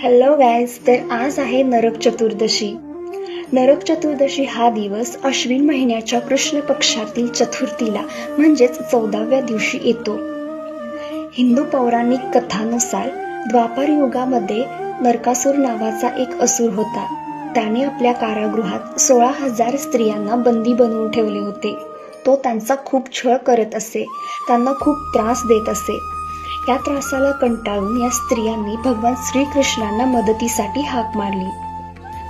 Hello guys, तर आज आहे नरक चतुर्दशी. नरक चतुर्दशी हा दिवस अश्विन महिन्याच्या कृष्ण पक्षातील चतुर्थीला म्हणजेच 14व्या दिवशी येतो. हिंदू पौराणिक कथानुसार द्वापार युगामध्ये नरकासूर नावाचा एक असुर होता. त्याने आपल्या कारागृहात 16,000 स्त्रियांना बंदी बनवून ठेवले होते. तो त्यांचा खूप छळ करत असे, त्यांना खूप त्रास देत असे. या त्रासाला कंटाळून या स्त्रियांनी भगवान श्रीकृष्णांना मदतीसाठी हाक मारली.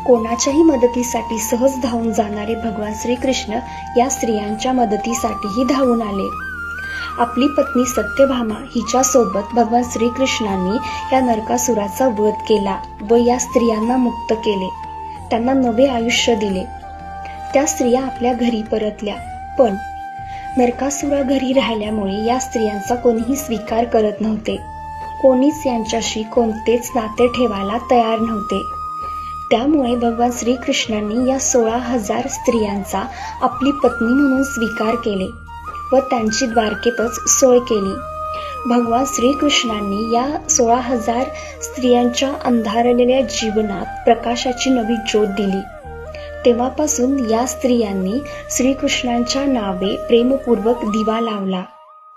कोणाच्याही मदतीसाठी सहज धावून जाणारे भगवान श्रीकृष्ण या स्त्रियांच्या मदतीसाठीही धावून आले. आपली पत्नी सत्यभामा हिच्यासोबत भगवान श्रीकृष्णांनी या नरकासुराचा वध केला व या स्त्रियांना मुक्त केले. त्यांना नवे आयुष्य दिले. त्या स्त्रिया आपल्या घरी परतल्या, पण नरकासुरा घरी राहिल्यामुळे या स्त्रियांचा कोणीही स्वीकार करत नव्हते. कोणीच यांच्याशी कोणतेच नाते ठेवायला तयार नव्हते. त्यामुळे भगवान श्रीकृष्णांनी या 16,000 स्त्रियांचा आपली पत्नी म्हणून स्वीकार केले व त्यांची द्वारकेतच सोय केली. भगवान श्रीकृष्णांनी या 16,000 स्त्रियांच्या अंधारलेल्या जीवनात प्रकाशाची नवी ज्योत दिली. तेव्हापासून या स्त्रियांनी श्रीकृष्णांच्या नावे प्रेमपूर्वक दिवा लावला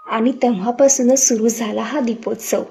आणि तेव्हापासूनच सुरू झाला हा दीपोत्सव.